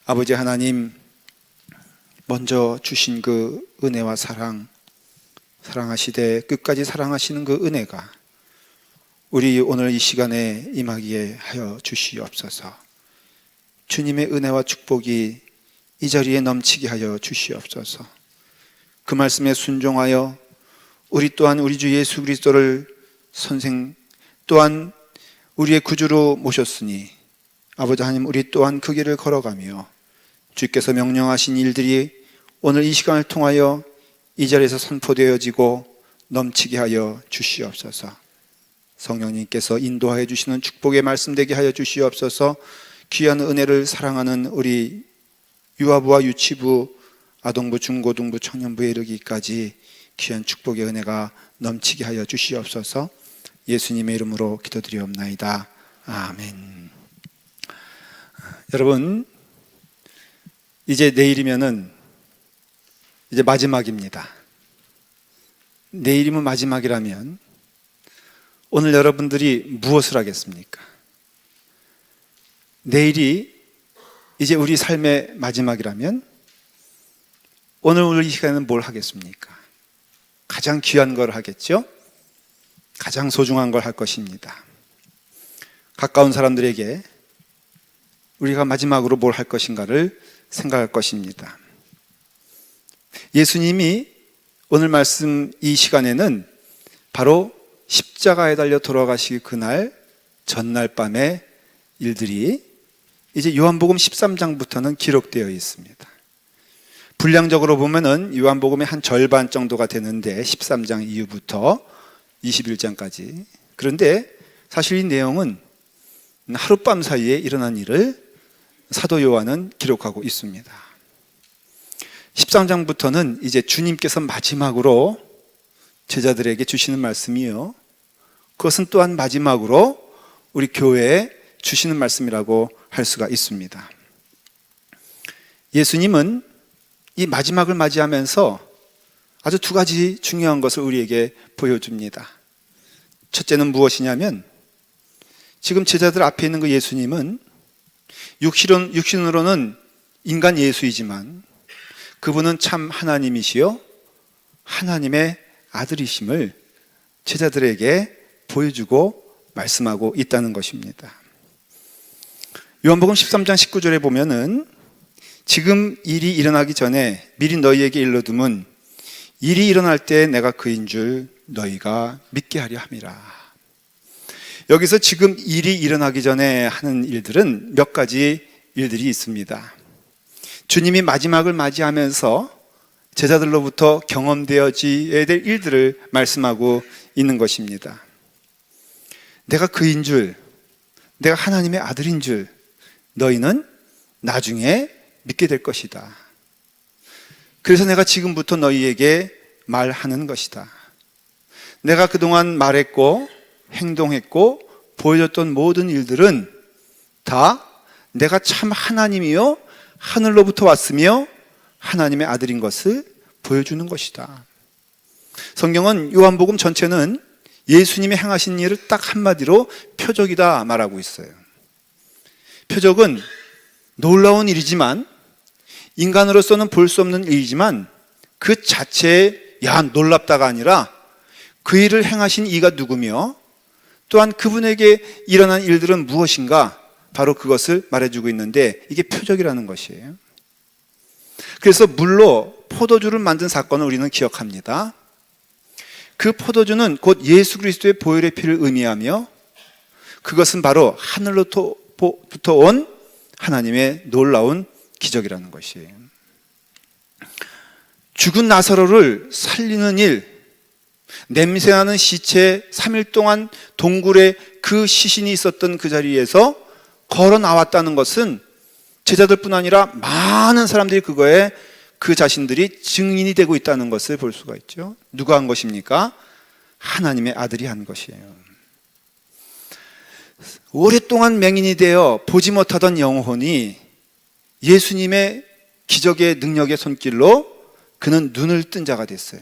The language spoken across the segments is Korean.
아버지 하나님, 먼저 주신 그 은혜와 사랑하시되 끝까지 사랑하시는 그 은혜가 우리 오늘 이 시간에 임하기에 하여 주시옵소서. 주님의 은혜와 축복이 이 자리에 넘치게 하여 주시옵소서. 그 말씀에 순종하여 우리 또한 우리 주 예수 그리스도를 선생 또한 우리의 구주로 모셨으니 아버지 하나님, 우리 또한 그 길을 걸어가며 주께서 명령하신 일들이 오늘 이 시간을 통하여 이 자리에서 선포되어지고 넘치게 하여 주시옵소서. 성령님께서 인도하여 주시는 축복의 말씀 되게 하여 주시옵소서. 귀한 은혜를 사랑하는 우리 유아부와 유치부, 아동부, 중고등부, 청년부에 이르기까지 귀한 축복의 은혜가 넘치게 하여 주시옵소서. 예수님의 이름으로 기도드리옵나이다. 아멘. 여러분, 이제 내일이면은 이제 마지막입니다. 내일이면 마지막이라면 오늘 여러분들이 무엇을 하겠습니까? 내일이 이제 우리 삶의 마지막이라면 오늘 이 시간에는 뭘 하겠습니까? 가장 귀한 걸 하겠죠? 가장 소중한 걸 할 것입니다. 가까운 사람들에게 우리가 마지막으로 뭘 할 것인가를 생각할 것입니다. 예수님이 오늘 말씀 이 시간에는 바로 십자가에 달려 돌아가시기 그날 전날 밤의 일들이 이제 요한복음 13장부터는 기록되어 있습니다. 분량적으로 보면은 요한복음의 한 절반 정도가 되는데 13장 이후부터 21장까지. 그런데 사실 이 내용은 하룻밤 사이에 일어난 일을 사도 요한은 기록하고 있습니다. 13장부터는 이제 주님께서 마지막으로 제자들에게 주시는 말씀이요, 그것은 또한 마지막으로 우리 교회에 주시는 말씀이라고 할 수가 있습니다. 예수님은 이 마지막을 맞이하면서 아주 두 가지 중요한 것을 우리에게 보여줍니다. 첫째는 무엇이냐면, 지금 제자들 앞에 있는 그 예수님은 육신으로는 인간 예수이지만 그분은 참 하나님이시요 하나님의 아들이심을 제자들에게 보여주고 말씀하고 있다는 것입니다. 요한복음 13장 19절에 보면은 지금 일이 일어나기 전에 미리 너희에게 일러둠은 일이 일어날 때 내가 그인 줄 너희가 믿게 하려 함이라. 여기서 지금 일이 일어나기 전에 하는 일들은 몇 가지 일들이 있습니다. 주님이 마지막을 맞이하면서 제자들로부터 경험되어져야 될 일들을 말씀하고 있는 것입니다. 내가 그인 줄, 내가 하나님의 아들인 줄 너희는 나중에 믿게 될 것이다. 그래서 내가 지금부터 너희에게 말하는 것이다. 내가 그동안 말했고 행동했고 보여줬던 모든 일들은 다 내가 참 하나님이요 하늘로부터 왔으며 하나님의 아들인 것을 보여주는 것이다. 성경은 요한복음 전체는 예수님이 행하신 일을 딱 한마디로 표적이다 말하고 있어요. 표적은 놀라운 일이지만, 인간으로서는 볼 수 없는 일이지만 그 자체에 야 놀랍다가 아니라 그 일을 행하신 이가 누구며 또한 그분에게 일어난 일들은 무엇인가, 바로 그것을 말해주고 있는데 이게 표적이라는 것이에요. 그래서 물로 포도주를 만든 사건을 우리는 기억합니다. 그 포도주는 곧 예수 그리스도의 보혈의 피를 의미하며 그것은 바로 하늘로부터 온 하나님의 놀라운 기적이라는 것이에요. 죽은 나사로를 살리는 일, 냄새나는 시체 3일 동안 동굴에 그 시신이 있었던 그 자리에서 걸어 나왔다는 것은 제자들뿐 아니라 많은 사람들이 그거에 그 자신들이 증인이 되고 있다는 것을 볼 수가 있죠. 누가 한 것입니까? 하나님의 아들이 한 것이에요. 오랫동안 맹인이 되어 보지 못하던 영혼이 예수님의 기적의 능력의 손길로 그는 눈을 뜬 자가 됐어요.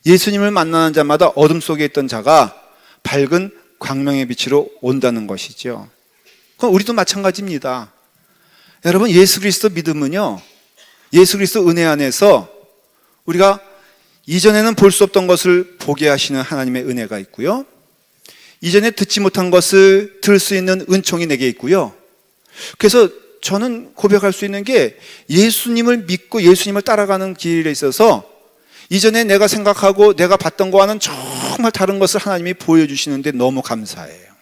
예수님을 만나는 자마다 어둠 속에 있던 자가 밝은 광명의 빛으로 온다는 것이죠. 그럼 우리도 마찬가지입니다. 여러분, 예수 그리스도 믿음은요, 예수 그리스도 은혜 안에서 우리가 이전에는 볼 수 없던 것을 보게 하시는 하나님의 은혜가 있고요, 이전에 듣지 못한 것을 들을 수 있는 은총이 내게 있고요. 그래서 저는 고백할 수 있는 게, 예수님을 믿고 예수님을 따라가는 길에 있어서 이전에 내가 생각하고 내가 봤던 거와는 정말 다른 것을 하나님이 보여주시는데 너무 감사해요.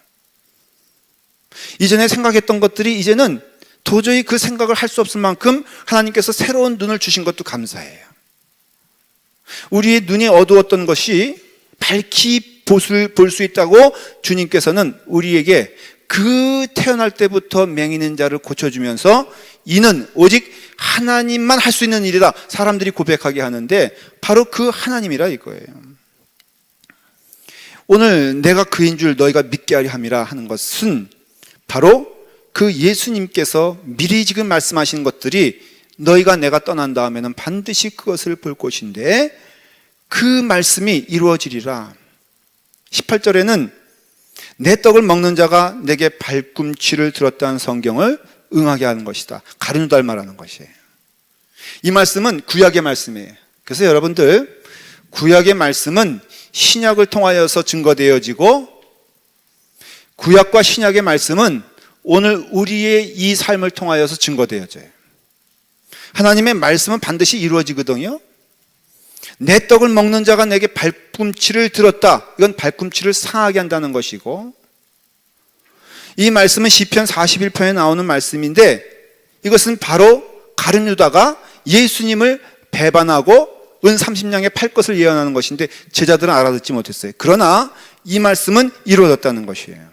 이전에 생각했던 것들이 이제는 도저히 그 생각을 할 수 없을 만큼 하나님께서 새로운 눈을 주신 것도 감사해요. 우리의 눈이 어두웠던 것이 밝히 볼 수 있다고 주님께서는 우리에게 그 태어날 때부터 맹인인 자를 고쳐주면서 이는 오직 하나님만 할 수 있는 일이다, 사람들이 고백하게 하는데 바로 그 하나님이라 이거예요. 오늘 내가 그인 줄 너희가 믿게 하려 함이라 하는 것은 바로 그 예수님께서 미리 지금 말씀하신 것들이 너희가 내가 떠난 다음에는 반드시 그것을 볼 것인데 그 말씀이 이루어지리라. 18절에는 내 떡을 먹는 자가 내게 발꿈치를 들었다는 성경을 응하게 하는 것이다. 가룟유다를 말하는 것이에요. 이 말씀은 구약의 말씀이에요. 그래서 여러분들, 구약의 말씀은 신약을 통하여서 증거되어지고, 구약과 신약의 말씀은 오늘 우리의 이 삶을 통하여서 증거되어져요. 하나님의 말씀은 반드시 이루어지거든요. 내 떡을 먹는 자가 내게 발꿈치를 들었다. 이건 발꿈치를 상하게 한다는 것이고, 이 말씀은 시편 41편에 나오는 말씀인데, 이것은 바로 가룟유다가 예수님을 배반하고 은 30냥에 팔 것을 예언하는 것인데 제자들은 알아듣지 못했어요. 그러나 이 말씀은 이루어졌다는 것이에요.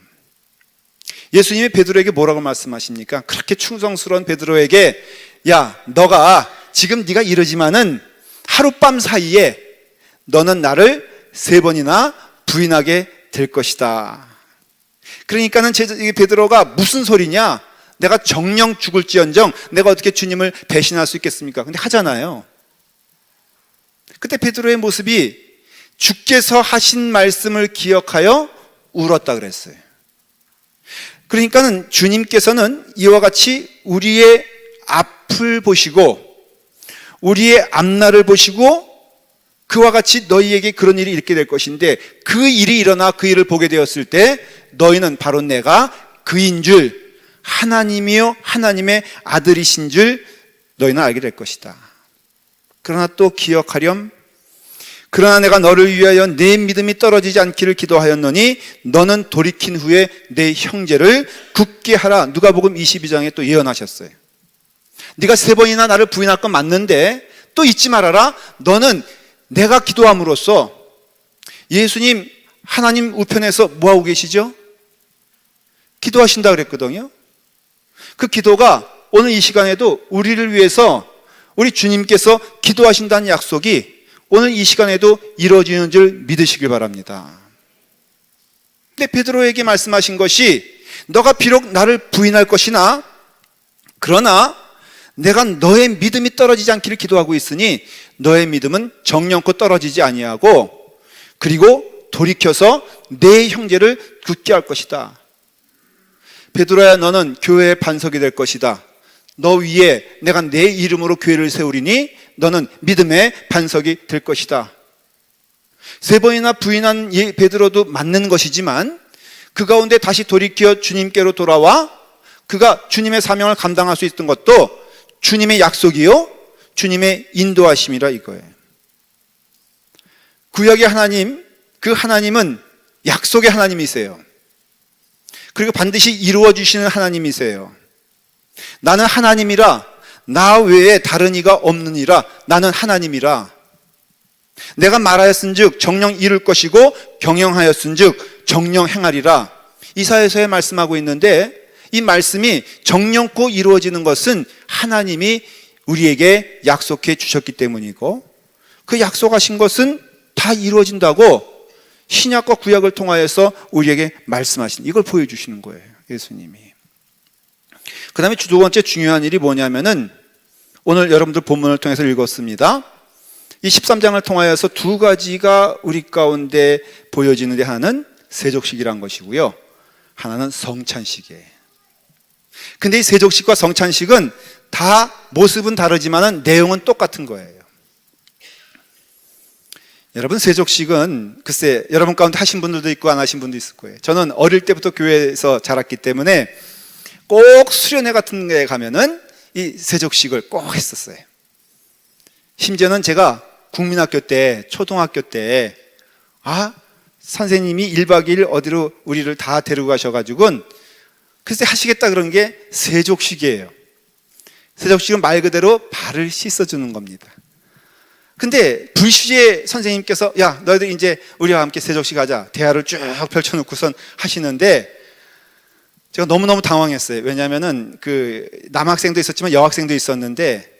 예수님이 베드로에게 뭐라고 말씀하십니까? 그렇게 충성스러운 베드로에게, 야, 너가 지금 네가 이러지만은 하룻밤 사이에 너는 나를 3번이나 부인하게 될 것이다. 그러니까는 베드로가 무슨 소리냐? 내가 정령 죽을지언정 내가 어떻게 주님을 배신할 수 있겠습니까? 근데 하잖아요. 그때 베드로의 모습이 주께서 하신 말씀을 기억하여 울었다 그랬어요. 그러니까는 주님께서는 이와 같이 우리의 앞을 보시고 우리의 앞날을 보시고 그와 같이 너희에게 그런 일이 있게 될 것인데, 그 일이 일어나 그 일을 보게 되었을 때 너희는 바로 내가 그인 줄, 하나님이요 하나님의 아들이신 줄 너희는 알게 될 것이다. 그러나 또 기억하렴, 그러나 내가 너를 위하여 내 믿음이 떨어지지 않기를 기도하였노니 너는 돌이킨 후에 내 형제를 굳게 하라. 누가복음 22장에 또 예언하셨어요. 네가 3번이나 나를 부인할 건 맞는데 또 잊지 말아라. 너는 내가 기도함으로써, 예수님 하나님 우편에서 뭐하고 계시죠? 기도하신다 그랬거든요. 그 기도가 오늘 이 시간에도 우리를 위해서 우리 주님께서 기도하신다는 약속이 오늘 이 시간에도 이루어지는 줄 믿으시길 바랍니다. 근데 베드로에게 말씀하신 것이, 너가 비록 나를 부인할 것이나 그러나 내가 너의 믿음이 떨어지지 않기를 기도하고 있으니 너의 믿음은 정령코 떨어지지 아니하고 그리고 돌이켜서 내 형제를 굳게 할 것이다. 베드로야, 너는 교회의 반석이 될 것이다. 너 위에 내가 내 이름으로 교회를 세우리니 너는 믿음의 반석이 될 것이다. 3번이나 부인한 베드로도 맞는 것이지만 그 가운데 다시 돌이켜 주님께로 돌아와 그가 주님의 사명을 감당할 수 있던 것도 주님의 약속이요 주님의 인도하심이라 이거예요. 구약의 하나님, 그 하나님은 약속의 하나님이세요. 그리고 반드시 이루어 주시는 하나님이세요. 나는 하나님이라 나 외에 다른 이가 없느니라. 나는 하나님이라. 내가 말하였은즉 정령 이룰 것이고 경영하였은즉 정령 행하리라. 이사야서에 말씀하고 있는데, 이 말씀이 정령코 이루어지는 것은 하나님이 우리에게 약속해 주셨기 때문이고, 그 약속하신 것은 다 이루어진다고 신약과 구약을 통하여서 우리에게 말씀하신, 이걸 보여주시는 거예요, 예수님이. 그 다음에 두 번째 중요한 일이 뭐냐면은, 오늘 여러분들 본문을 통해서 읽었습니다. 이 13장을 통하여서 두 가지가 우리 가운데 보여지는데, 하나는 세족식이란 것이고요, 하나는 성찬식이에요. 근데 이 세족식과 성찬식은 다 모습은 다르지만 내용은 똑같은 거예요. 여러분, 세족식은 글쎄 여러분 가운데 하신 분들도 있고 안 하신 분도 있을 거예요. 저는 어릴 때부터 교회에서 자랐기 때문에 꼭 수련회 같은 데 가면은 이 세족식을 꼭 했었어요. 심지어는 제가 국민학교 때, 초등학교 때 선생님이 1박 2일 어디로 우리를 다 데리고 가셔가지고 글쎄 하시겠다 그런 게 세족식이에요. 세족식은 말 그대로 발을 씻어주는 겁니다. 근데 불시에 선생님께서 야, 너희들 이제 우리와 함께 세족식 하자, 대화를 쭉 펼쳐놓고선 하시는데 제가 너무너무 당황했어요. 왜냐하면은 그 남학생도 있었지만 여학생도 있었는데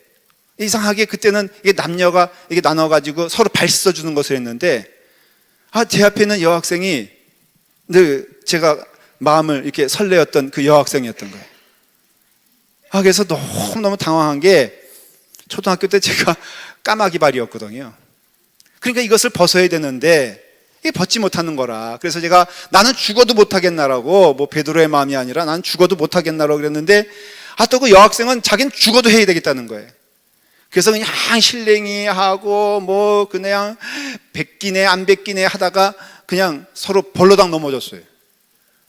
이상하게 그때는 이게 남녀가 이게 나눠가지고 서로 발 씻어주는 것을 했는데 제 앞에 있는 여학생이 늘 제가 마음을 이렇게 설레었던 그 여학생이었던 거예요. 그래서 너무너무 당황한 게 초등학교 때 제가 까마귀 발이었거든요. 그러니까 이것을 벗어야 되는데 이게 벗지 못하는 거라. 그래서 제가 나는 죽어도 못하겠나라고, 뭐 베드로의 마음이 아니라 나는 죽어도 못하겠나라고 그랬는데 또 그 여학생은 자기는 죽어도 해야 되겠다는 거예요. 그래서 그냥 실랭이 하고 뭐 그냥 뱉기네 안 뱉기네 하다가 그냥 서로 벌러당 넘어졌어요.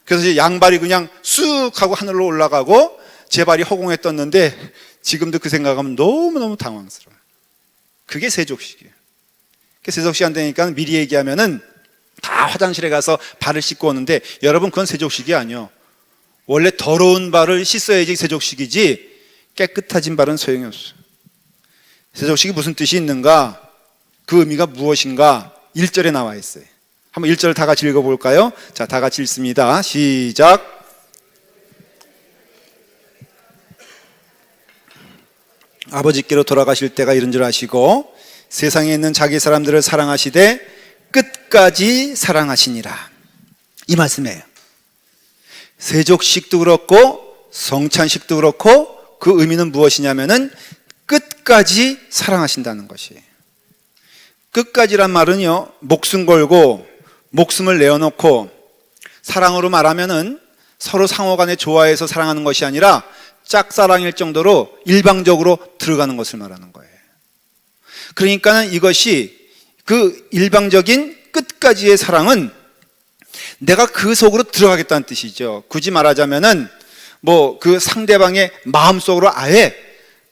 그래서 이제 양발이 그냥 쑥 하고 하늘로 올라가고 제 발이 허공에 떴는데 지금도 그 생각하면 너무너무 당황스러워요. 그게 세족식이에요. 세족식 안 되니까 미리 얘기하면은 다 화장실에 가서 발을 씻고 오는데 여러분 그건 세족식이 아니에요. 원래 더러운 발을 씻어야지 세족식이지 깨끗해진 발은 소용이 없어요. 세족식이 무슨 뜻이 있는가? 그 의미가 무엇인가? 1절에 나와 있어요. 한번 1절 다 같이 읽어볼까요? 자, 다 같이 읽습니다. 시작. 아버지께로 돌아가실 때가 이른 줄 아시고 세상에 있는 자기 사람들을 사랑하시되 끝까지 사랑하시니라. 이 말씀이에요. 세족식도 그렇고 성찬식도 그렇고 그 의미는 무엇이냐면은 끝까지 사랑하신다는 것이에요. 끝까지란 말은요, 목숨 걸고 목숨을 내어놓고 사랑으로 말하면은 서로 상호간에 좋아해서 사랑하는 것이 아니라 짝사랑일 정도로 일방적으로 들어가는 것을 말하는 거예요. 그러니까는 이것이 그 일방적인 끝까지의 사랑은 내가 그 속으로 들어가겠다는 뜻이죠. 굳이 말하자면은 뭐 그 상대방의 마음속으로 아예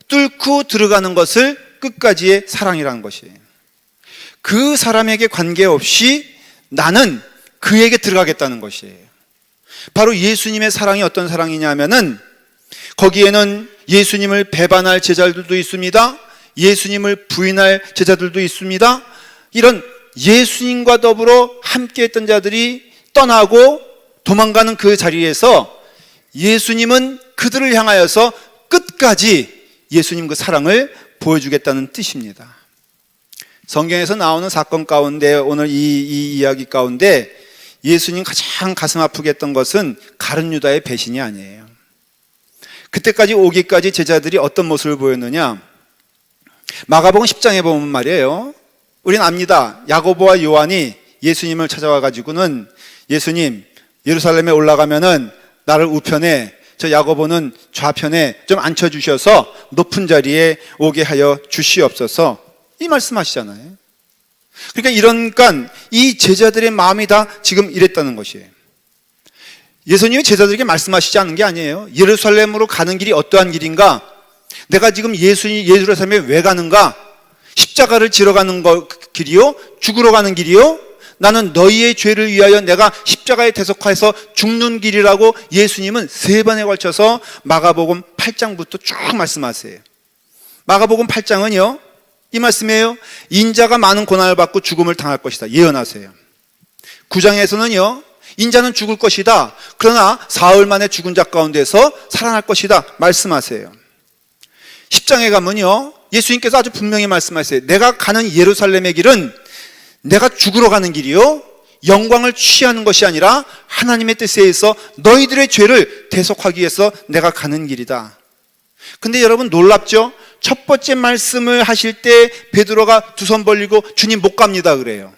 뚫고 들어가는 것을 끝까지의 사랑이라는 것이에요. 그 사람에게 관계없이 나는 그에게 들어가겠다는 것이에요. 바로 예수님의 사랑이 어떤 사랑이냐면은 거기에는 예수님을 배반할 제자들도 있습니다. 예수님을 부인할 제자들도 있습니다. 이런 예수님과 더불어 함께 했던 자들이 떠나고 도망가는 그 자리에서 예수님은 그들을 향하여서 끝까지 예수님 그 사랑을 보여주겠다는 뜻입니다. 성경에서 나오는 사건 가운데 오늘 이 이야기 가운데 예수님 가장 가슴 아프게 했던 것은 가룟 유다의 배신이 아니에요. 그때까지 오기까지 제자들이 어떤 모습을 보였느냐? 마가복음 10장에 보면 말이에요. 우리는 압니다. 야고보와 요한이 예수님을 찾아와 가지고는 예수님 예루살렘에 올라가면은 나를 우편에 저 야고보는 좌편에 좀 앉혀주셔서 높은 자리에 오게 하여 주시옵소서 이 말씀하시잖아요. 그러니까 이 제자들의 마음이 다 지금 이랬다는 것이에요. 예수님이 제자들에게 말씀하시지 않은 게 아니에요. 예루살렘으로 가는 길이 어떠한 길인가? 내가 지금 예루살렘에 왜 가는가? 십자가를 지러 가는 길이요? 죽으러 가는 길이요? 나는 너희의 죄를 위하여 내가 십자가에 대속하여서 죽는 길이라고 예수님은 3번에 걸쳐서 마가복음 8장부터 쭉 말씀하세요. 마가복음 8장은요 이 말씀이에요. 인자가 많은 고난을 받고 죽음을 당할 것이다 예언하세요. 9장에서는요 인자는 죽을 것이다. 그러나 사흘 만에 죽은 자 가운데서 살아날 것이다 말씀하세요. 10장에 가면요 예수님께서 아주 분명히 말씀하세요. 내가 가는 예루살렘의 길은 내가 죽으러 가는 길이요 영광을 취하는 것이 아니라 하나님의 뜻에 의해서 너희들의 죄를 대속하기 위해서 내가 가는 길이다. 근데 여러분 놀랍죠? 첫 번째 말씀을 하실 때 베드로가 두 손 벌리고 주님 못 갑니다 그래요.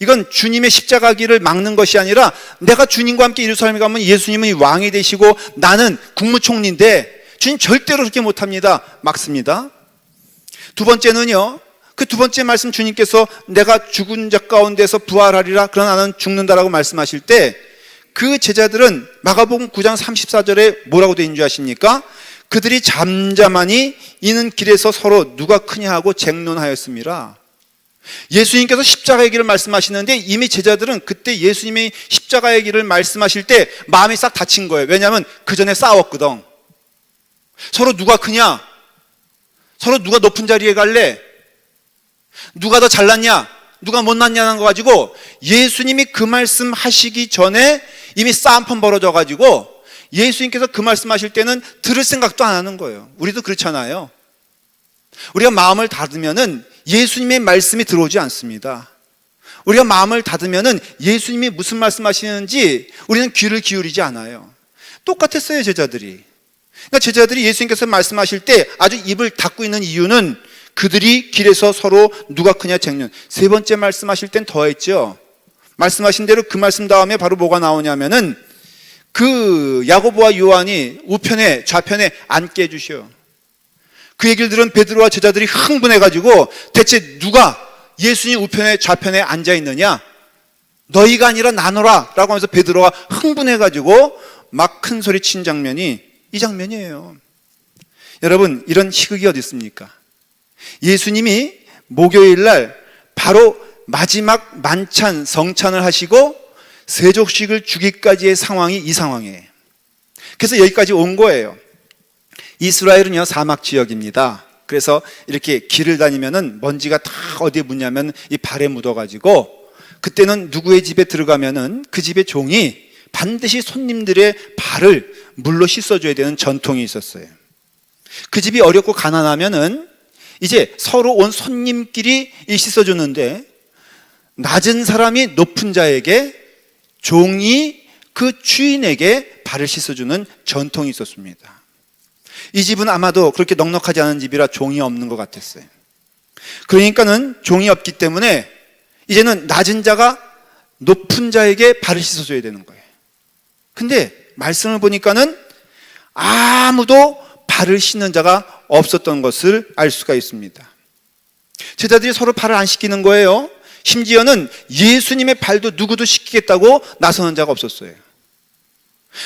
이건 주님의 십자가 길을 막는 것이 아니라 내가 주님과 함께 예루살렘에 가면 예수님은 왕이 되시고 나는 국무총리인데 주님 절대로 그렇게 못합니다. 막습니다. 두 번째는요, 그 두 번째 말씀 주님께서 내가 죽은 자 가운데서 부활하리라 그러나 나는 죽는다라고 말씀하실 때 그 제자들은 마가복음 9장 34절에 뭐라고 되어 있는 줄 아십니까? 그들이 잠잠하니 이는 길에서 서로 누가 크냐 하고 쟁론하였습니다. 예수님께서 십자가의 길을 말씀하시는데 이미 제자들은 그때 예수님이 십자가의 길을 말씀하실 때 마음이 싹 다친 거예요. 왜냐하면 그 전에 싸웠거든. 서로 누가 크냐? 서로 누가 높은 자리에 갈래? 누가 더 잘났냐? 누가 못났냐는 거 가지고 예수님이 그 말씀 하시기 전에 이미 싸움판 벌어져 가지고 예수님께서 그 말씀하실 때는 들을 생각도 안 하는 거예요. 우리도 그렇잖아요. 우리가 마음을 닫으면은 예수님의 말씀이 들어오지 않습니다. 우리가 마음을 닫으면은 예수님이 무슨 말씀하시는지 우리는 귀를 기울이지 않아요. 똑같았어요, 제자들이. 그러니까 제자들이 예수님께서 말씀하실 때 아주 입을 닫고 있는 이유는 그들이 길에서 서로 누가 크냐 쟁론. 세 번째 말씀하실 땐 더했죠. 말씀하신 대로 그 말씀 다음에 바로 뭐가 나오냐면은 그 야고보와 요한이 우편에 좌편에 앉게 해주셔. 그 얘기를 들은 베드로와 제자들이 흥분해가지고 대체 누가 예수님 우편에 좌편에 앉아 있느냐? 너희가 아니라 나노라 라고 하면서 베드로가 흥분해가지고 막 큰 소리 친 장면이 이 장면이에요. 여러분, 이런 희극이 어디 있습니까? 예수님이 목요일 날 바로 마지막 만찬 성찬을 하시고 세족식을 주기까지의 상황이 이 상황이에요. 그래서 여기까지 온 거예요. 이스라엘은요 사막 지역입니다. 그래서 이렇게 길을 다니면은 먼지가 다 어디에 묻냐면 이 발에 묻어가지고 그때는 누구의 집에 들어가면은 그 집의 종이 반드시 손님들의 발을 물로 씻어줘야 되는 전통이 있었어요. 그 집이 어렵고 가난하면은 이제 서로 온 손님끼리 씻어주는데 낮은 사람이 높은 자에게 종이 그 주인에게 발을 씻어주는 전통이 있었습니다. 이 집은 아마도 그렇게 넉넉하지 않은 집이라 종이 없는 것 같았어요. 그러니까는 종이 없기 때문에 이제는 낮은 자가 높은 자에게 발을 씻어줘야 되는 거예요. 근데 말씀을 보니까는 아무도 발을 씻는 자가 없었던 것을 알 수가 있습니다. 제자들이 서로 발을 안 씻기는 거예요. 심지어는 예수님의 발도 누구도 씻기겠다고 나서는 자가 없었어요.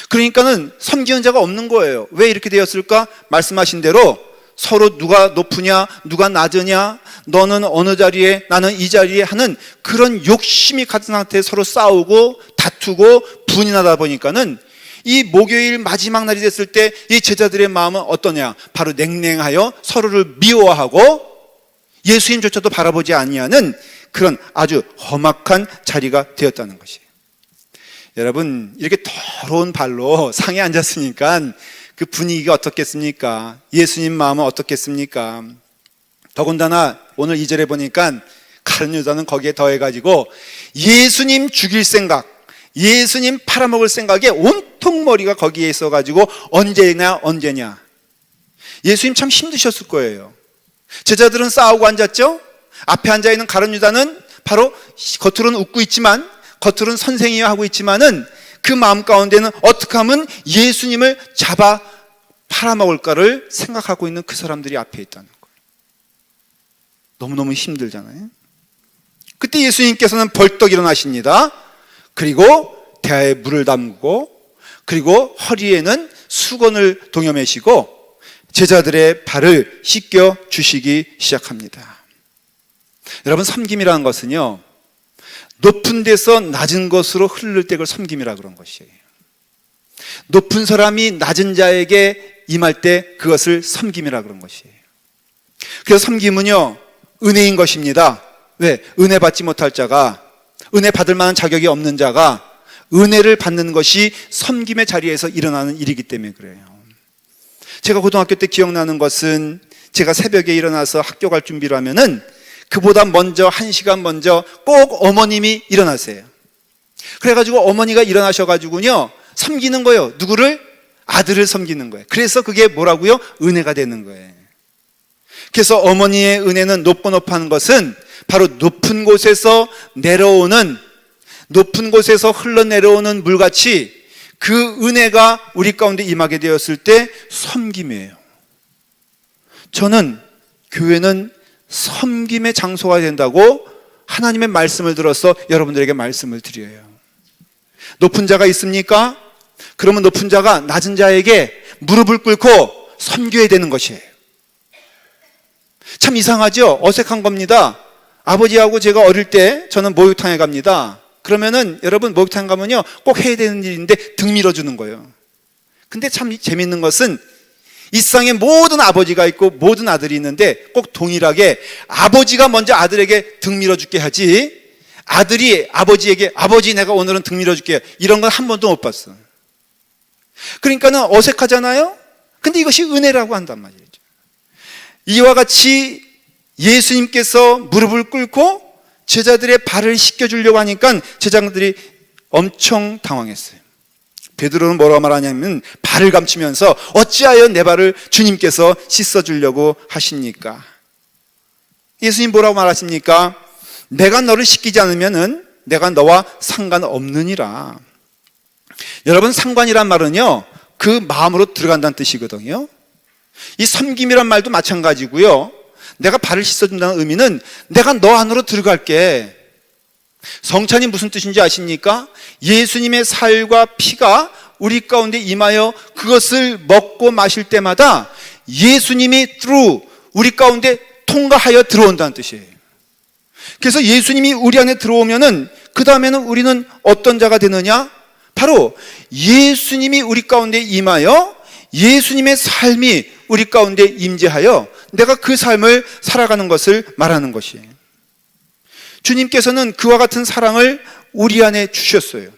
그러니까는 섬기는 자가 없는 거예요. 왜 이렇게 되었을까? 말씀하신 대로 서로 누가 높으냐, 누가 낮으냐, 너는 어느 자리에, 나는 이 자리에 하는 그런 욕심이 같은 상태에 서로 싸우고 다투고 분이 나다 보니까는 이 목요일 마지막 날이 됐을 때 이 제자들의 마음은 어떠냐? 바로 냉랭하여 서로를 미워하고 예수님조차도 바라보지 아니하는 그런 아주 험악한 자리가 되었다는 것이에요. 여러분, 이렇게 더러운 발로 상에 앉았으니까 그 분위기가 어떻겠습니까? 예수님 마음은 어떻겠습니까? 더군다나 오늘 2절에 보니까 가룟 유다는 거기에 더해가지고 예수님 죽일 생각, 예수님 팔아먹을 생각에 온통 머리가 거기에 있어가지고 언제냐. 예수님 참 힘드셨을 거예요. 제자들은 싸우고 앉았죠? 앞에 앉아있는 가룟 유다는 바로 겉으로는 웃고 있지만, 겉으로는 선생이여 하고 있지만은 그 마음 가운데는 어떻게 하면 예수님을 잡아 팔아먹을까를 생각하고 있는 그 사람들이 앞에 있다는 거예요. 너무너무 힘들잖아요. 그때 예수님께서는 벌떡 일어나십니다. 그리고 대야에 물을 담그고 그리고 허리에는 수건을 동여매시고 제자들의 발을 씻겨 주시기 시작합니다. 여러분, 섬김이라는 것은요 높은 데서 낮은 것으로 흐를 때 그걸 섬김이라 그런 것이에요. 높은 사람이 낮은 자에게 임할 때 그것을 섬김이라 그런 것이에요. 그래서 섬김은요 은혜인 것입니다. 왜? 은혜 받지 못할 자가, 은혜 받을 만한 자격이 없는 자가 은혜를 받는 것이 섬김의 자리에서 일어나는 일이기 때문에 그래요. 제가 고등학교 때 기억나는 것은 제가 새벽에 일어나서 학교 갈 준비를 하면은 그보다 먼저 1시간 먼저 꼭 어머님이 일어나세요. 그래가지고 어머니가 일어나셔가지고요 섬기는 거예요. 누구를? 아들을 섬기는 거예요. 그래서 그게 뭐라고요? 은혜가 되는 거예요. 그래서 어머니의 은혜는 높고 높아하는 것은 바로 높은 곳에서 흘러내려오는 물같이 그 은혜가 우리 가운데 임하게 되었을 때 섬김이에요. 저는 교회는 섬김의 장소가 된다고 하나님의 말씀을 들어서 여러분들에게 말씀을 드려요. 높은 자가 있습니까? 그러면 높은 자가 낮은 자에게 무릎을 꿇고 섬겨야 되는 것이에요. 참 이상하죠? 어색한 겁니다. 아버지하고 제가 어릴 때 저는 목욕탕에 갑니다. 그러면은 여러분 목욕탕 가면요 꼭 해야 되는 일인데 등 밀어주는 거예요. 근데 참 재밌는 것은 이 세상에 모든 아버지가 있고 모든 아들이 있는데 꼭 동일하게 아버지가 먼저 아들에게 등 밀어줄게 하지 아들이 아버지에게 아버지 내가 오늘은 등 밀어줄게 이런 건 한 번도 못 봤어. 그러니까는 어색하잖아요. 근데 이것이 은혜라고 한단 말이죠. 이와 같이 예수님께서 무릎을 꿇고 제자들의 발을 씻겨주려고 하니까 제자들이 엄청 당황했어요. 베드로는 뭐라고 말하냐면 발을 감추면서 어찌하여 내 발을 주님께서 씻어주려고 하십니까? 예수님 뭐라고 말하십니까? 내가 너를 씻기지 않으면은 내가 너와 상관없느니라. 여러분 상관이란 말은요 그 마음으로 들어간다는 뜻이거든요. 이 섬김이란 말도 마찬가지고요. 내가 발을 씻어준다는 의미는 내가 너 안으로 들어갈게. 성찬이 무슨 뜻인지 아십니까? 예수님의 살과 피가 우리 가운데 임하여 그것을 먹고 마실 때마다 예수님이 우리 가운데 통과하여 들어온다는 뜻이에요. 그래서 예수님이 우리 안에 들어오면은 그 다음에는 우리는 어떤 자가 되느냐? 바로 예수님이 우리 가운데 임하여 예수님의 삶이 우리 가운데 임재하여 내가 그 삶을 살아가는 것을 말하는 것이에요. 주님께서는 그와 같은 사랑을 우리 안에 주셨어요.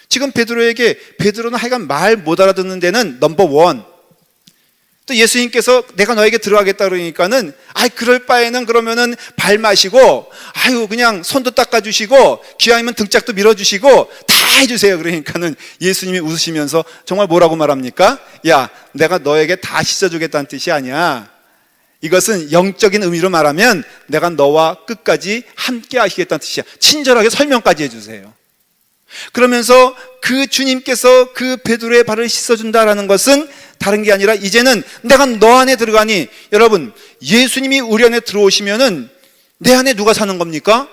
지금 베드로는 하여간 말 못 알아듣는 데는 넘버 원. 또 예수님께서 내가 너에게 들어가겠다 그러니까는 그럴 바에는 그러면은 발 마시고 그냥 손도 닦아주시고 기왕이면 등짝도 밀어주시고 다 해주세요. 그러니까는 예수님이 웃으시면서 정말 뭐라고 말합니까? 야 내가 너에게 다 씻어주겠다는 뜻이 아니야. 이것은 영적인 의미로 말하면 내가 너와 끝까지 함께 하시겠다는 뜻이야. 친절하게 설명까지 해주세요. 그러면서 그 주님께서 그 베드로의 발을 씻어준다라는 것은 다른 게 아니라 이제는 내가 너 안에 들어가니, 여러분 예수님이 우리 안에 들어오시면은 내 안에 누가 사는 겁니까?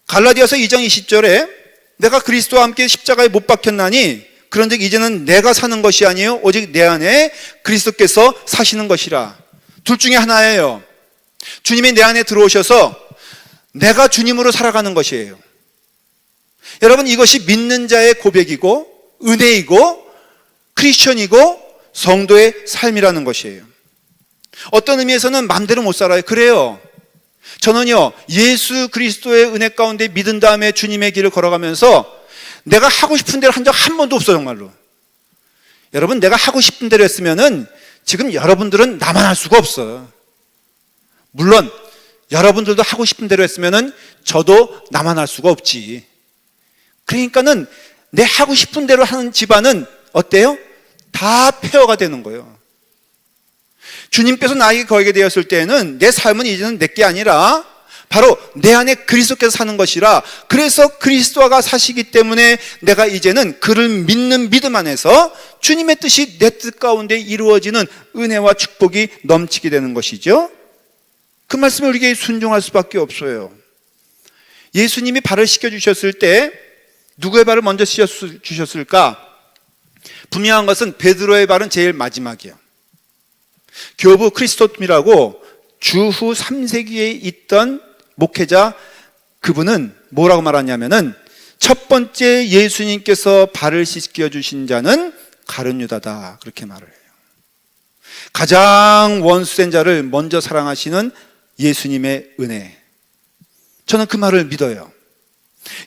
갈라디아서 2장 20절에 내가 그리스도와 함께 십자가에 못 박혔나니 그런즉 이제는 내가 사는 것이 아니요 오직 내 안에 그리스도께서 사시는 것이라. 둘 중에 하나예요. 주님이 내 안에 들어오셔서 내가 주님으로 살아가는 것이에요. 여러분 이것이 믿는 자의 고백이고 은혜이고 크리스천이고 성도의 삶이라는 것이에요. 어떤 의미에서는 마음대로 못 살아요. 그래요. 저는요 예수 그리스도의 은혜 가운데 믿은 다음에 주님의 길을 걸어가면서 내가 하고 싶은 대로 한 적 한 번도 없어. 정말로 여러분 내가 하고 싶은 대로 했으면은 지금 여러분들은 나만 할 수가 없어. 물론 여러분들도 하고 싶은 대로 했으면은 저도 나만 할 수가 없지. 그러니까는 내 하고 싶은 대로 하는 집안은 어때요? 다 폐허가 되는 거예요. 주님께서 나에게 거하게 되었을 때에는 내 삶은 이제는 내게 아니라 바로 내 안에 그리스도께서 사는 것이라. 그래서 그리스도가 사시기 때문에 내가 이제는 그를 믿는 믿음 안에서 주님의 뜻이 내 뜻 가운데 이루어지는 은혜와 축복이 넘치게 되는 것이죠. 그 말씀에 우리에게 순종할 수밖에 없어요. 예수님이 발을 씻겨주셨을 때 누구의 발을 먼저 씻겨주셨을까? 분명한 것은 베드로의 발은 제일 마지막이에요. 교부 크리스토톰이라고 주후 3세기에 있던 목회자, 그분은 뭐라고 말하냐면은 첫 번째 예수님께서 발을 씻겨주신 자는 가룟 유다다, 그렇게 말을 해요. 가장 원수된 자를 먼저 사랑하시는 예수님의 은혜, 저는 그 말을 믿어요.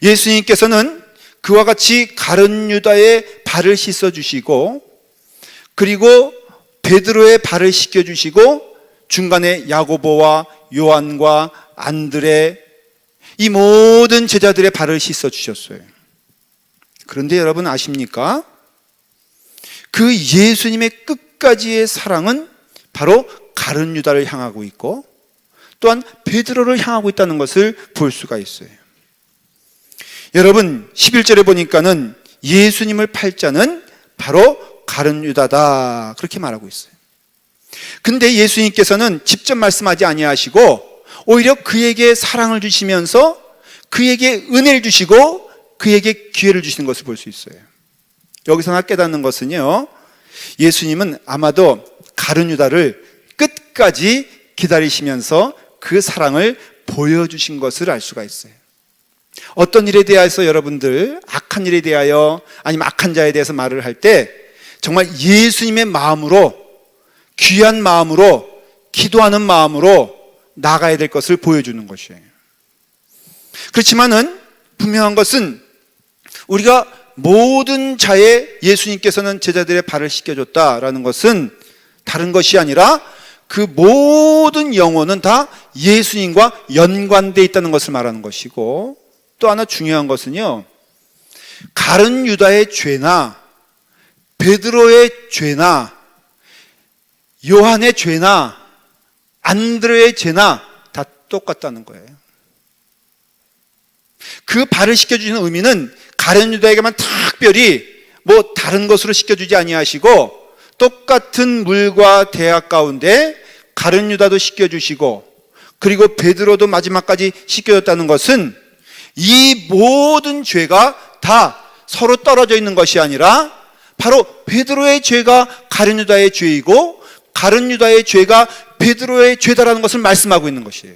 예수님께서는 그와 같이 가룟 유다의 발을 씻어주시고 그리고 베드로의 발을 씻겨주시고 중간에 야고보와 요한과 안드레, 이 모든 제자들의 발을 씻어주셨어요. 그런데 여러분 아십니까? 그 예수님의 끝까지의 사랑은 바로 가룟 유다를 향하고 있고 또한 베드로를 향하고 있다는 것을 볼 수가 있어요. 여러분 11절에 보니까는 예수님을 팔 자는 바로 가룟 유다다 그렇게 말하고 있어요. 근데 예수님께서는 직접 말씀하지 아니하시고 오히려 그에게 사랑을 주시면서 그에게 은혜를 주시고 그에게 기회를 주시는 것을 볼 수 있어요. 여기서 하나 깨닫는 것은요, 예수님은 아마도 가룟 유다를 끝까지 기다리시면서 그 사랑을 보여주신 것을 알 수가 있어요. 어떤 일에 대해서 여러분들 악한 일에 대하여 아니면 악한 자에 대해서 말을 할 때 정말 예수님의 마음으로, 귀한 마음으로, 기도하는 마음으로 나가야 될 것을 보여주는 것이에요. 그렇지만은 분명한 것은 우리가 모든 자에 예수님께서는 제자들의 발을 씻겨줬다라는 것은 다른 것이 아니라 그 모든 영혼은 다 예수님과 연관되어 있다는 것을 말하는 것이고, 또 하나 중요한 것은요, 가룟 유다의 죄나 베드로의 죄나 요한의 죄나 안드레의 죄나 다 똑같다는 거예요. 그 발을 씻겨주시는 의미는 가룟 유다에게만 특별히 뭐 다른 것으로 씻겨주지 아니하시고 똑같은 물과 대학 가운데 가룟 유다도 씻겨주시고 그리고 베드로도 마지막까지 씻겨줬다는 것은 이 모든 죄가 다 서로 떨어져 있는 것이 아니라 바로 베드로의 죄가 가룟 유다의 죄이고 가룟 유다의 죄가 베드로의 죄다라는 것을 말씀하고 있는 것이에요.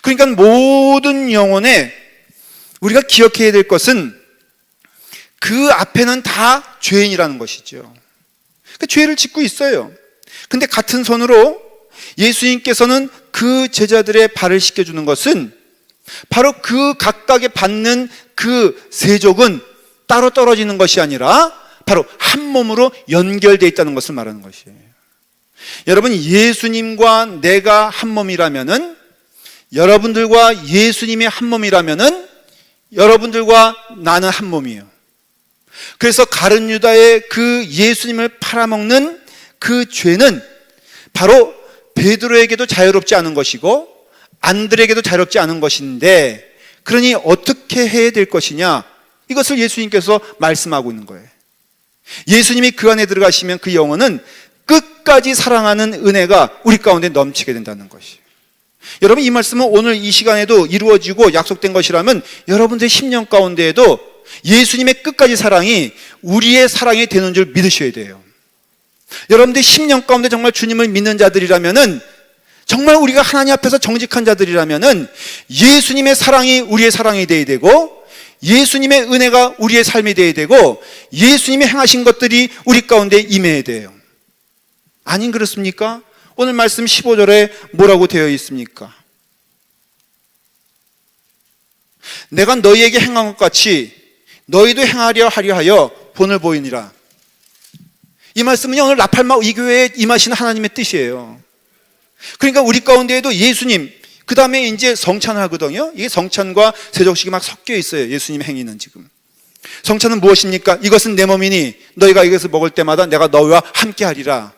그러니까 모든 영혼에 우리가 기억해야 될 것은 그 앞에는 다 죄인이라는 것이죠. 그러니까 죄를 짓고 있어요. 근데 같은 손으로 예수님께서는 그 제자들의 발을 씻겨주는 것은 바로 그 각각에 받는 그 세족은 따로 떨어지는 것이 아니라 바로 한 몸으로 연결되어 있다는 것을 말하는 것이에요. 여러분, 예수님과 내가 한 몸이라면은, 여러분들과 예수님이 한 몸이라면은 여러분들과 나는 한 몸이에요. 그래서 가룟 유다의 그 예수님을 팔아먹는 그 죄는 바로 베드로에게도 자유롭지 않은 것이고 안드레에게도 자유롭지 않은 것인데, 그러니 어떻게 해야 될 것이냐, 이것을 예수님께서 말씀하고 있는 거예요. 예수님이 그 안에 들어가시면 그 영혼은 끝까지 사랑하는 은혜가 우리 가운데 넘치게 된다는 것이에요. 여러분, 이 말씀은 오늘 이 시간에도 이루어지고 약속된 것이라면 여러분들의 10년 가운데에도 예수님의 끝까지 사랑이 우리의 사랑이 되는 줄 믿으셔야 돼요. 여러분들 10년 가운데 정말 주님을 믿는 자들이라면은, 정말 우리가 하나님 앞에서 정직한 자들이라면은 예수님의 사랑이 우리의 사랑이 되어야 되고, 예수님의 은혜가 우리의 삶이 되어야 되고, 예수님이 행하신 것들이 우리 가운데 임해야 돼요. 아닌 그렇습니까? 오늘 말씀 15절에 뭐라고 되어 있습니까? 내가 너희에게 행한 것 같이 너희도 행하려 하려 하여 본을 보이니라. 이 말씀은 오늘 라팔마 이 교회에 임하시는 하나님의 뜻이에요. 그러니까 우리 가운데에도 예수님, 그 다음에 이제 성찬을 하거든요. 이게 성찬과 세족식이 막 섞여 있어요. 예수님 행위는 지금. 성찬은 무엇입니까? 이것은 내 몸이니 너희가 이것을 먹을 때마다 내가 너희와 함께 하리라.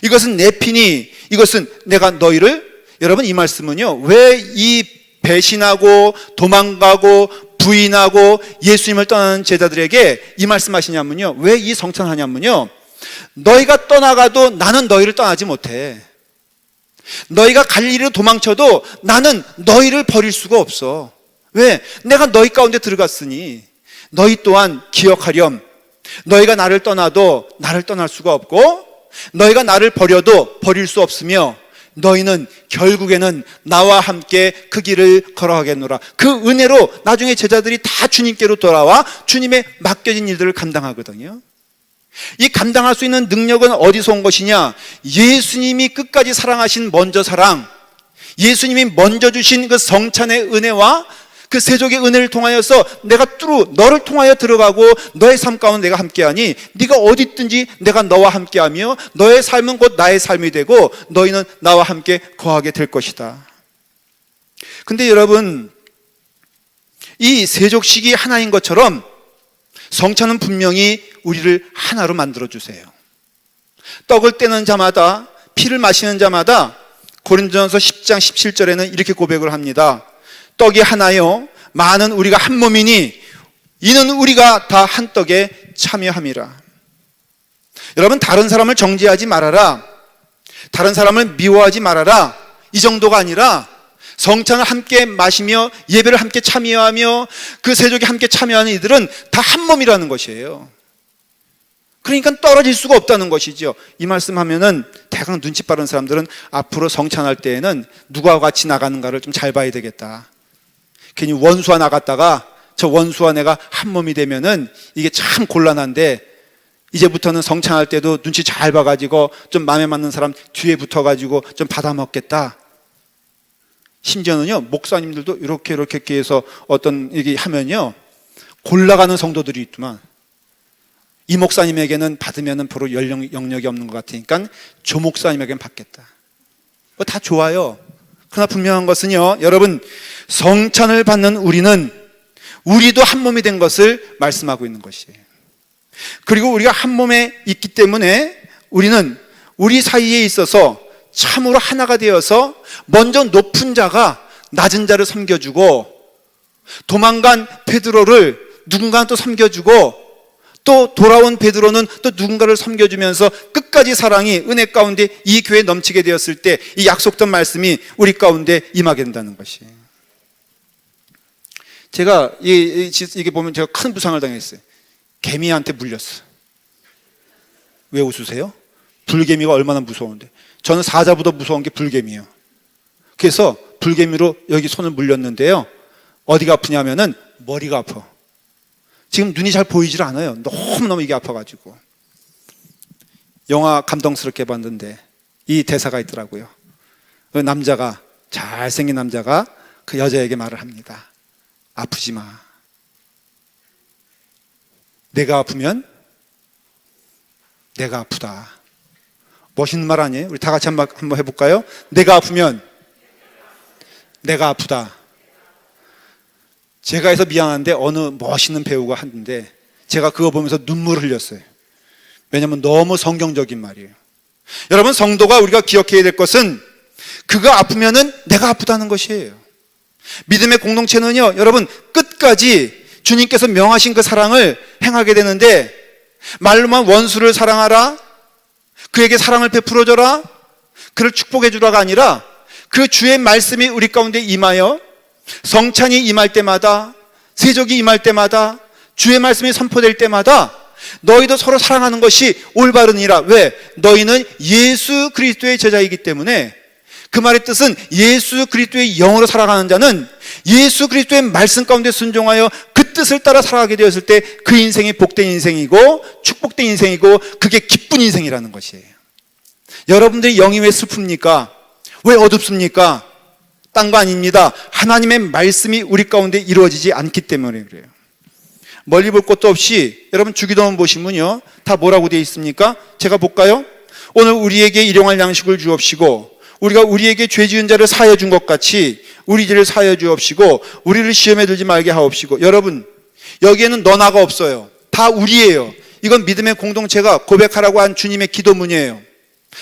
이것은 내 피니 이것은 내가 너희를, 여러분 이 말씀은요, 왜 이 배신하고 도망가고 부인하고 예수님을 떠나는 제자들에게 이 말씀하시냐면요, 왜 이 성찬을 하냐면요, 너희가 떠나가도 나는 너희를 떠나지 못해. 너희가 갈릴리로 도망쳐도 나는 너희를 버릴 수가 없어. 왜? 내가 너희 가운데 들어갔으니 너희 또한 기억하렴. 너희가 나를 떠나도 나를 떠날 수가 없고 너희가 나를 버려도 버릴 수 없으며 너희는 결국에는 나와 함께 그 길을 걸어가겠노라. 그 은혜로 나중에 제자들이 다 주님께로 돌아와 주님의 맡겨진 일들을 감당하거든요. 이 감당할 수 있는 능력은 어디서 온 것이냐? 예수님이 끝까지 사랑하신 먼저 사랑, 예수님이 먼저 주신 그 성찬의 은혜와 그 세족의 은혜를 통하여서 내가 너를 통하여 들어가고 너의 삶 가운데 내가 함께하니 네가 어디 있든지 내가 너와 함께하며 너의 삶은 곧 나의 삶이 되고 너희는 나와 함께 거하게 될 것이다. 근데 여러분, 이 세족식이 하나인 것처럼 성찬은 분명히 우리를 하나로 만들어주세요. 떡을 떼는 자마다, 피를 마시는 자마다 고린도전서 10장 17절에는 이렇게 고백을 합니다. 떡이 하나요 많은 우리가 한 몸이니 이는 우리가 다 한 떡에 참여함이라. 여러분, 다른 사람을 정죄하지 말아라, 다른 사람을 미워하지 말아라, 이 정도가 아니라 성찬을 함께 마시며 예배를 함께 참여하며 그 세족에 함께 참여하는 이들은 다 한 몸이라는 것이에요. 그러니까 떨어질 수가 없다는 것이죠. 이 말씀하면은 대강 눈치 빠른 사람들은 앞으로 성찬할 때에는 누가 같이 나가는가를 좀 잘 봐야 되겠다. 괜히 원수와 나갔다가 저 원수와 내가 한 몸이 되면은 이게 참 곤란한데, 이제부터는 성찬할 때도 눈치 잘 봐가지고 좀 마음에 맞는 사람 뒤에 붙어가지고 좀 받아먹겠다. 심지어는요, 목사님들도 이렇게 해서 어떤 얘기 하면요, 골라가는 성도들이 있더만. 이 목사님에게는 받으면은 별로 영역이 없는 것 같으니까 조 목사님에게는 받겠다. 다 좋아요. 그러나 분명한 것은요, 여러분, 성찬을 받는 우리도 한 몸이 된 것을 말씀하고 있는 것이에요. 그리고 우리가 한 몸에 있기 때문에 우리는 우리 사이에 있어서 참으로 하나가 되어서 먼저 높은 자가 낮은 자를 섬겨주고, 도망간 베드로를 누군가 또 섬겨주고, 또 돌아온 베드로는 또 누군가를 섬겨주면서 끝까지 사랑이 은혜 가운데 이 교회에 넘치게 되었을 때 이 약속된 말씀이 우리 가운데 임하게 된다는 것이에요. 제가 이게 보면 제가 큰 부상을 당했어요. 개미한테 물렸어. 왜 웃으세요? 불개미가 얼마나 무서운데. 저는 사자보다 무서운 게 불개미예요. 그래서 불개미로 여기 손을 물렸는데요, 어디가 아프냐면은 머리가 아파. 지금 눈이 잘 보이질 않아요. 너무너무 이게 아파가지고. 영화 감동스럽게 봤는데 이 대사가 있더라고요. 그 남자가, 잘생긴 남자가 그 여자에게 말을 합니다. 아프지 마. 내가 아프면 내가 아프다. 멋있는 말 아니에요? 우리 다 같이 한번 해볼까요? 내가 아프면 내가 아프다. 제가 해서 미안한데 어느 멋있는 배우가 하는데 제가 그거 보면서 눈물을 흘렸어요. 왜냐하면 너무 성경적인 말이에요. 여러분, 성도가 우리가 기억해야 될 것은 그가 아프면은 내가 아프다는 것이에요. 믿음의 공동체는요, 여러분, 끝까지 주님께서 명하신 그 사랑을 행하게 되는데, 말로만 원수를 사랑하라, 그에게 사랑을 베풀어줘라, 그를 축복해주라가 아니라 그 주의 말씀이 우리 가운데 임하여 성찬이 임할 때마다, 세족이 임할 때마다, 주의 말씀이 선포될 때마다 너희도 서로 사랑하는 것이 올바르니라. 왜? 너희는 예수 그리스도의 제자이기 때문에. 그 말의 뜻은 예수 그리스도의 영으로 살아가는 자는 예수 그리스도의 말씀 가운데 순종하여 그 뜻을 따라 살아가게 되었을 때 그 인생이 복된 인생이고 축복된 인생이고 그게 기쁜 인생이라는 것이에요. 여러분들의 영이 왜 슬픕니까? 왜 어둡습니까? 딴 거 아닙니다. 하나님의 말씀이 우리 가운데 이루어지지 않기 때문에 그래요. 멀리 볼 것도 없이 여러분 주기도문 보시면요, 다 뭐라고 되어 있습니까? 제가 볼까요? 오늘 우리에게 일용할 양식을 주옵시고 우리가 우리에게 죄 지은 자를 사하여 준 것 같이 우리 죄를 사하여 주옵시고 우리를 시험에 들지 말게 하옵시고. 여러분, 여기에는 너나가 없어요. 다 우리예요. 이건 믿음의 공동체가 고백하라고 한 주님의 기도문이에요.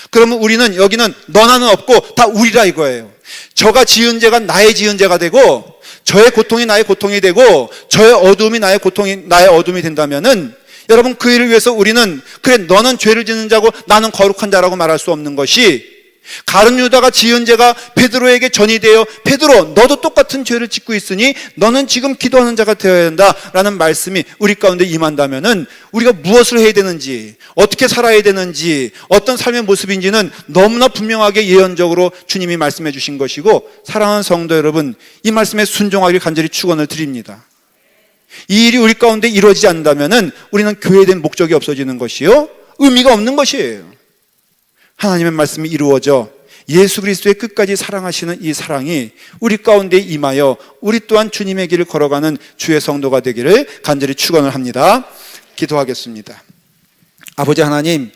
그러면 우리는, 여기는 너나는 없고 다 우리라 이거예요. 저가 지은 죄가 나의 지은 죄가 되고 저의 고통이 나의 고통이 되고 저의 어두움이 나의 고통이 나의 어둠이 된다면은 여러분, 그 일을 위해서 우리는 그래 너는 죄를 짓는 자고 나는 거룩한 자라고 말할 수 없는 것이, 가룟 유다가 지은 죄가 베드로에게 전이되어 베드로 너도 똑같은 죄를 짓고 있으니 너는 지금 기도하는 자가 되어야 한다라는 말씀이 우리 가운데 임한다면은 우리가 무엇을 해야 되는지, 어떻게 살아야 되는지, 어떤 삶의 모습인지는 너무나 분명하게 예언적으로 주님이 말씀해 주신 것이고, 사랑하는 성도 여러분, 이 말씀에 순종하길 간절히 축원을 드립니다. 이 일이 우리 가운데 이루어지지 않는다면은 우리는 교회된 목적이 없어지는 것이요, 의미가 없는 것이에요. 하나님의 말씀이 이루어져 예수 그리스도의 끝까지 사랑하시는 이 사랑이 우리 가운데 임하여 우리 또한 주님의 길을 걸어가는 주의 성도가 되기를 간절히 축원을 합니다. 기도하겠습니다. 아버지 하나님,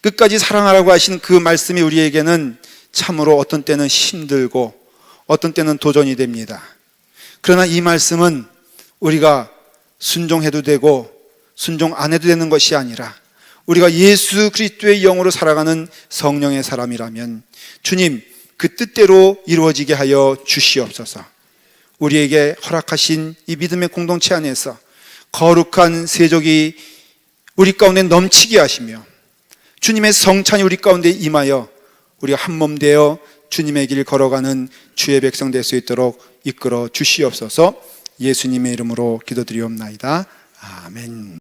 끝까지 사랑하라고 하신 그 말씀이 우리에게는 참으로 어떤 때는 힘들고 어떤 때는 도전이 됩니다. 그러나 이 말씀은 우리가 순종해도 되고 순종 안 해도 되는 것이 아니라 우리가 예수 그리스도의 영으로 살아가는 성령의 사람이라면 주님, 그 뜻대로 이루어지게 하여 주시옵소서. 우리에게 허락하신 이 믿음의 공동체 안에서 거룩한 세족이 우리 가운데 넘치게 하시며 주님의 성찬이 우리 가운데 임하여 우리가 한 몸 되어 주님의 길 걸어가는 주의 백성 될 수 있도록 이끌어 주시옵소서. 예수님의 이름으로 기도드리옵나이다. 아멘.